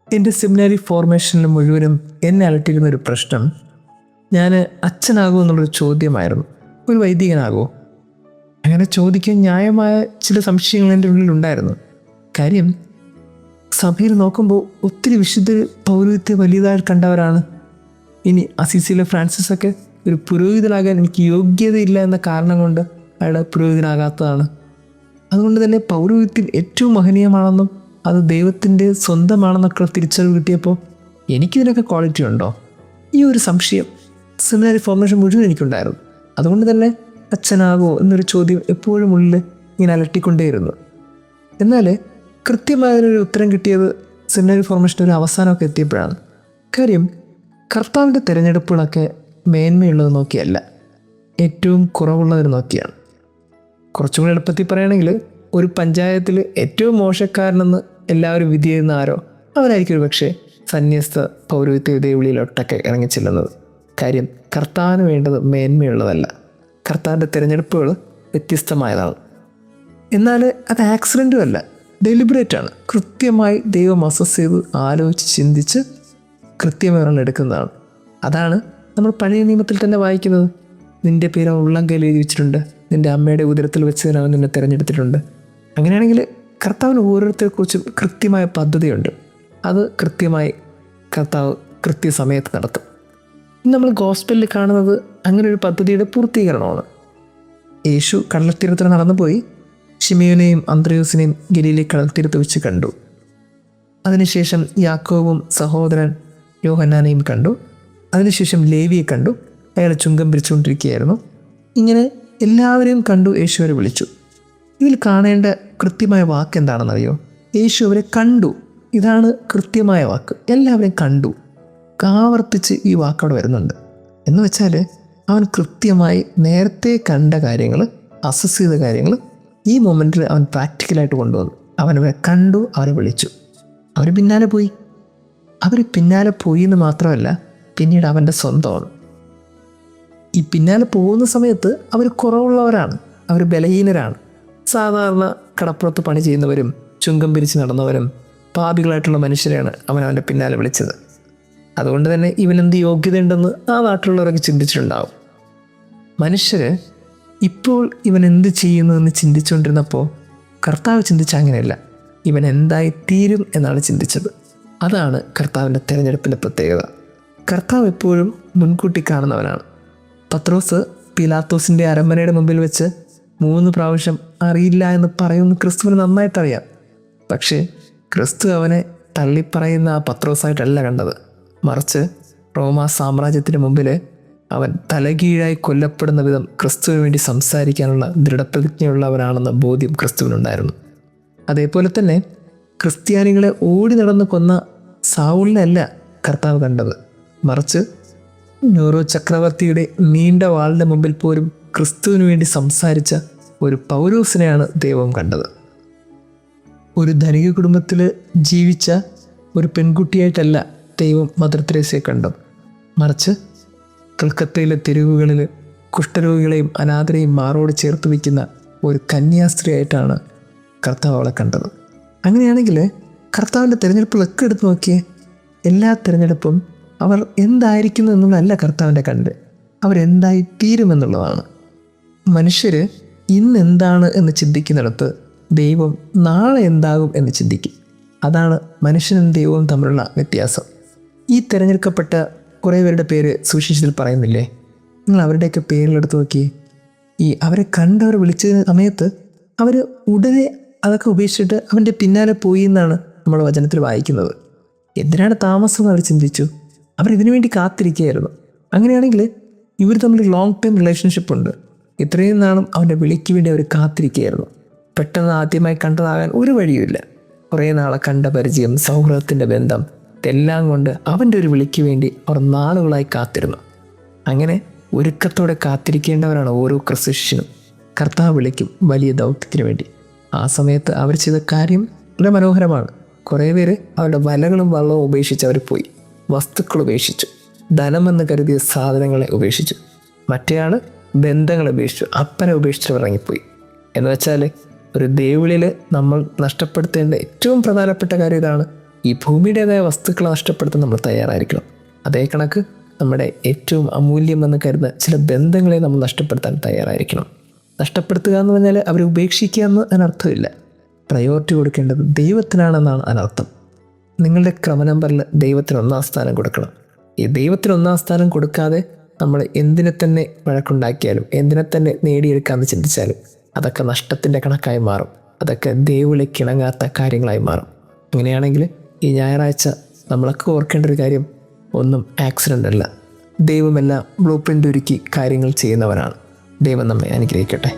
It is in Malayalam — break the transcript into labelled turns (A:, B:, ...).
A: എൻ്റെ സെമിനാരി ഫോർമേഷനിൽ മുഴുവനും എന്നെ അലട്ടിയിരുന്ന ഒരു പ്രശ്നം, ഞാൻ അച്ഛനാകുമോ എന്നുള്ളൊരു ചോദ്യമായിരുന്നു. ഒരു വൈദികനാകുമോ? അങ്ങനെ ചോദിക്കാൻ ന്യായമായ ചില സംശയങ്ങൾ എൻ്റെ ഉള്ളിലുണ്ടായിരുന്നു. കാര്യം, സഭയിൽ നോക്കുമ്പോൾ ഒത്തിരി വിശുദ്ധ പൗരോഹിത്യ വലിയതായി കണ്ടവരാണ്. ഇനി അസീസിയിലെ ഫ്രാൻസിസൊക്കെ ഒരു പുരോഹിതനാകാൻ എനിക്ക് യോഗ്യതയില്ല എന്ന കാരണം കൊണ്ട് അയാൾ പുരോഹിതനാകാത്തതാണ്. അതുകൊണ്ട് തന്നെ പൗരോഹിത്യം ഏറ്റവും മഹനീയമാണെന്നും അത് ദൈവത്തിൻ്റെ സ്വന്തമാണെന്നൊക്കെ തിരിച്ചറിവ് കിട്ടിയപ്പോൾ എനിക്കിതിനൊക്കെ ക്വാളിറ്റി ഉണ്ടോ? ഈ ഒരു സംശയം സെമിനാരി ഫോർമേഷൻ മുഴുവൻ എനിക്കുണ്ടായിരുന്നു. അതുകൊണ്ട് തന്നെ അച്ഛനാകുമോ എന്നൊരു ചോദ്യം എപ്പോഴും ഉള്ളിൽ ഇങ്ങനെ അലട്ടിക്കൊണ്ടേയിരുന്നു. എന്നാൽ കൃത്യമായൊരു ഉത്തരം കിട്ടിയത് സെമിനാരി ഫോർമേഷൻ്റെ ഒരു അവസാനമൊക്കെ എത്തിയപ്പോഴാണ്. കാര്യം, കർത്താവിൻ്റെ തിരഞ്ഞെടുപ്പുകളൊക്കെ മേന്മയുള്ളത് നോക്കിയല്ല, ഏറ്റവും കുറവുള്ളതിന് നോക്കിയാണ്. കുറച്ചും കൂടി എളുപ്പത്തിൽ പറയുകയാണെങ്കിൽ, ഒരു പഞ്ചായത്തിൽ ഏറ്റവും മോശക്കാരനെന്ന് എല്ലാവരും വിധി ചെയ്യുന്ന ആരോ അവരായിരിക്കും ഒരു പക്ഷേ സന്യസ്ത പൗരോഹിത്യ ദൈവവിളിയിലൊട്ടൊക്കെ ഇറങ്ങിച്ചെല്ലുന്നത്. കാര്യം, കർത്താവിന് വേണ്ടത് മേന്മയുള്ളതല്ല, കർത്താവിൻ്റെ തിരഞ്ഞെടുപ്പുകൾ വ്യത്യസ്തമായതാണ്. എന്നാൽ അത് ആക്സിഡൻറ്റും അല്ല, ഡെലിബറേറ്റാണ്. കൃത്യമായി ദൈവം അസസ് ചെയ്ത് ആലോചിച്ച് ചിന്തിച്ച് കൃത്യമായി എടുക്കുന്നതാണ്. അതാണ് നമ്മൾ പഴയ നിയമത്തിൽ തന്നെ വായിക്കുന്നത്. നിൻ്റെ പേര് അവൻ ഉള്ളം കയ്യിൽ എഴുതി വെച്ചിട്ടുണ്ട്, നിൻ്റെ അമ്മയുടെ ഉദരത്തിൽ വെച്ച് അവൻ നിന്നെ തിരഞ്ഞെടുത്തിട്ടുണ്ട്. അങ്ങനെയാണെങ്കിൽ കർത്താവിന് ഓരോരുത്തരെക്കുറിച്ചും കൃത്യമായ പദ്ധതിയുണ്ട്. അത് കൃത്യമായി കർത്താവ് കൃത്യസമയത്ത് നടത്തും. നമ്മൾ ഗോസ്പലിൽ കാണുന്നത് അങ്ങനെ ഒരു പദ്ധതിയുടെ പൂർത്തീകരണമാണ്. യേശു കടൽത്തീരത്തിൽ നടന്നുപോയി ശിമയോനെയും അന്ത്രയോസിനെയും ഗലീലി കടൽത്തീരത്ത് വെച്ച് കണ്ടു. അതിനുശേഷം യാക്കോബും സഹോദരൻ യോഹന്നാനെയും കണ്ടു. അതിനുശേഷം ലേവിയെ കണ്ടു, അയാൾ ചുങ്കം പിരിച്ചുകൊണ്ടിരിക്കുകയായിരുന്നു. ഇങ്ങനെ എല്ലാവരെയും കണ്ടു യേശു അവരെ വിളിച്ചു. ഇതിൽ കാണേണ്ട കൃത്യമായ വാക്ക് എന്താണെന്നറിയോ? യേശു അവരെ കണ്ടു. ഇതാണ് കൃത്യമായ വാക്ക്. എല്ലാവരെയും കണ്ടു. ആവർത്തിച്ച് ഈ വാക്കവിടെ വരുന്നുണ്ട്. എന്ന് വെച്ചാൽ അവൻ കൃത്യമായി നേരത്തെ കണ്ട കാര്യങ്ങൾ, അസസ് ചെയ്ത കാര്യങ്ങൾ ഈ മൊമെൻറ്റിൽ അവൻ പ്രാക്ടിക്കലായിട്ട് കൊണ്ടുവന്നു. അവനവരെ കണ്ടു, അവരെ വിളിച്ചു, അവർ പിന്നാലെ പോയി. അവർ പിന്നാലെ പോയി എന്ന് മാത്രമല്ല, പിന്നീട് അവൻ്റെ സ്വന്തമാണ്. ഈ പിന്നാലെ പോകുന്ന സമയത്ത് അവർ കുറവുള്ളവരാണ്, അവർ ബലഹീനരാണ്. സാധാരണ കടപ്പുറത്ത് പണി ചെയ്യുന്നവരും ചുങ്കം പിരിച്ച് നടന്നവരും പാപികളായിട്ടുള്ള മനുഷ്യരെയാണ് അവൻ്റെ പിന്നാലെ വിളിച്ചത്. അതുകൊണ്ട് തന്നെ ഇവനെന്ത് യോഗ്യതയുണ്ടെന്ന് ആ നാട്ടിലുള്ളവരൊക്കെ ചിന്തിച്ചിട്ടുണ്ടാവും. മനുഷ്യർ ഇപ്പോൾ ഇവൻ എന്ത് ചെയ്യുന്നതെന്ന് ചിന്തിച്ചുകൊണ്ടിരുന്നപ്പോൾ കർത്താവ് ചിന്തിച്ച അങ്ങനെയല്ല, ഇവൻ എന്തായി തീരും എന്നാണ് ചിന്തിച്ചത്. അതാണ് കർത്താവിൻ്റെ തിരഞ്ഞെടുപ്പിൻ്റെ പ്രത്യേകത. കർത്താവ് എപ്പോഴും മുൻകൂട്ടി കാണുന്നവനാണ്. പത്രോസ് പിലാത്തോസിൻ്റെ അരമനയുടെ മുമ്പിൽ വെച്ച് 3 പ്രാവശ്യം അറിയില്ല എന്ന് പറയുമെന്ന് ക്രിസ്തുവിന് നന്നായിട്ടറിയാം. പക്ഷേ ക്രിസ്തു അവനെ തള്ളിപ്പറയുന്ന ആ പത്രോസായിട്ടല്ല കണ്ടത്. മറിച്ച് റോമാ സാമ്രാജ്യത്തിന് മുമ്പിൽ അവൻ തലകീഴായി കൊല്ലപ്പെടുന്ന വിധം ക്രിസ്തുവിന് വേണ്ടി സംസാരിക്കാനുള്ള ദൃഢപ്രതിജ്ഞയുള്ളവനാണെന്ന ബോധ്യം ക്രിസ്തുവിനുണ്ടായിരുന്നു. അതേപോലെ തന്നെ ക്രിസ്ത്യാനികളെ ഓടി നടന്ന് കൊന്ന സാവൂളിനെയല്ല കർത്താവ് കണ്ടത്. മറിച്ച് ന്യൂറോ ചക്രവർത്തിയുടെ നീണ്ട വാളിൻ്റെ മുമ്പിൽ പോലും ക്രിസ്തുവിന് വേണ്ടി സംസാരിച്ച ഒരു പൗലോസിനെയാണ് ദൈവം കണ്ടത്. ഒരു ധനിക കുടുംബത്തിൽ ജീവിച്ച ഒരു പെൺകുട്ടിയായിട്ടല്ല ദൈവം മദർ തെരേസയെ കണ്ടത്. മറിച്ച് കൽക്കത്തയിലെ തെരുവുകളിൽ കുഷ്ഠരോഗികളെയും അനാഥരെയും മാറോട് ചേർത്ത് വയ്ക്കുന്ന ഒരു കന്യാസ്ത്രീയായിട്ടാണ് കർത്താവ് അവളെ കണ്ടത്. അങ്ങനെയാണെങ്കിൽ കർത്താവിൻ്റെ തിരഞ്ഞെടുപ്പുകളൊക്കെ എടുത്ത് നോക്കിയേ, എല്ലാ തിരഞ്ഞെടുപ്പും അവർ എന്തായിരിക്കുന്നു എന്നുള്ളതല്ല കർത്താവിൻ്റെ കണ്ട്, അവരെന്തായി തീരുമെന്നുള്ളതാണ്. മനുഷ്യർ ഇന്ന് എന്താണ് എന്ന് ചിന്തിക്കുന്നിടത്ത് ദൈവം നാളെ എന്താകും എന്ന് ചിന്തിക്കും. അതാണ് മനുഷ്യനും ദൈവവും തമ്മിലുള്ള വ്യത്യാസം. ഈ തിരഞ്ഞെടുക്കപ്പെട്ട കുറേ പേരുടെ പേര് സുവിശേഷത്തിൽ പറയുന്നില്ലേ? നിങ്ങൾ അവരുടെയൊക്കെ പേരിലെടുത്ത് നോക്കിയേ. ഈ അവരെ കണ്ടവർ വിളിച്ചതിന് സമയത്ത് അവർ ഉടനെ അതൊക്കെ ഉപേക്ഷിച്ചിട്ട് അവൻ്റെ പിന്നാലെ പോയി എന്നാണ് നമ്മൾ വചനത്തിൽ വായിക്കുന്നത്. എന്തിനാണ് താമസം എന്ന് അവർ ചിന്തിച്ചു. അവരിതിനു വേണ്ടി കാത്തിരിക്കുകയായിരുന്നു. അങ്ങനെയാണെങ്കിൽ ഇവർ തമ്മിൽ ലോങ് ടൈം റിലേഷൻഷിപ്പ് ഉണ്ട്. ഇത്രയും നാളും അവൻ്റെ വിളിക്ക് വേണ്ടി അവർ കാത്തിരിക്കുകയായിരുന്നു. പെട്ടെന്ന് ആദ്യമായി കണ്ടതാകാൻ ഒരു വഴിയുമില്ല. കുറേ നാളെ കണ്ട പരിചയം, സൗഹൃദത്തിൻ്റെ ബന്ധം, ഇതെല്ലാം കൊണ്ട് അവൻ്റെ ഒരു വിളിക്ക് വേണ്ടി അവർ നാളുകളായി കാത്തിരുന്നു. അങ്ങനെ ഒരുക്കത്തോടെ കാത്തിരിക്കേണ്ടവരാണ് ഓരോ ക്രിസ്ത്യനും. കർത്താവ് വിളിക്കും വലിയ ദൗത്യത്തിന് വേണ്ടി. ആ സമയത്ത് അവർ ചെയ്ത കാര്യം വളരെ മനോഹരമാണ്. കുറേ പേര് അവരുടെ വലകളും വള്ളവും ഉപേക്ഷിച്ച് അവർ പോയി, വസ്തുക്കൾ ഉപേക്ഷിച്ചു. ധനമെന്ന് കരുതിയ സാധനങ്ങളെ ഉപേക്ഷിച്ചു. മറ്റേയാൾ ബന്ധങ്ങളെ ഉപേക്ഷിച്ചു, അപ്പനെ ഉപേക്ഷിച്ച് ഇറങ്ങിപ്പോയി. എന്ന് വെച്ചാൽ ഒരു ദേവിളിൽ നമ്മൾ നഷ്ടപ്പെടുത്തേണ്ട ഏറ്റവും പ്രധാനപ്പെട്ട കാര്യം ഇതാണ്: ഈ ഭൂമിയുടേതായ വസ്തുക്കളെ നഷ്ടപ്പെടുത്താൻ നമ്മൾ തയ്യാറായിരിക്കണം. അതേ കണക്ക് നമ്മുടെ ഏറ്റവും അമൂല്യമെന്ന് കരുതുന്ന ചില ബന്ധങ്ങളെ നമ്മൾ നഷ്ടപ്പെടുത്താൻ തയ്യാറായിരിക്കണം. നഷ്ടപ്പെടുത്തുക എന്ന് പറഞ്ഞാൽ അവരെ ഉപേക്ഷിക്കുക എന്ന് അതിനർത്ഥമില്ല. പ്രയോറിറ്റി കൊടുക്കേണ്ടത് ദൈവത്തിനാണെന്നാണ് അതിനർത്ഥം. നിങ്ങളുടെ ക്രമ നമ്പറിൽ ദൈവത്തിന് 1-ാം സ്ഥാനം കൊടുക്കണം. ഈ ദൈവത്തിന് 1-ാം സ്ഥാനം കൊടുക്കാതെ നമ്മൾ എന്തിനെ തന്നെ വഴക്കുണ്ടാക്കിയാലും എന്തിനെ തന്നെ നേടിയെടുക്കാമെന്ന് ചിന്തിച്ചാലും അതൊക്കെ നഷ്ടത്തിൻ്റെ കണക്കായി മാറും. അതൊക്കെ ദൈവവിളിക്കിണങ്ങാത്ത കാര്യങ്ങളായി മാറും. അങ്ങനെയാണെങ്കിൽ ഈ ഞായറാഴ്ച നമ്മളൊക്കെ ഓർക്കേണ്ട ഒരു കാര്യം, ഒന്നും ആക്സിഡൻ്റ് അല്ല. ദൈവമെല്ലാം ബ്ലൂ പ്രിൻ്റ് ഒരുക്കി കാര്യങ്ങൾ ചെയ്യുന്നവനാണ്. ദൈവം നമ്മെ അനുഗ്രഹിക്കട്ടെ.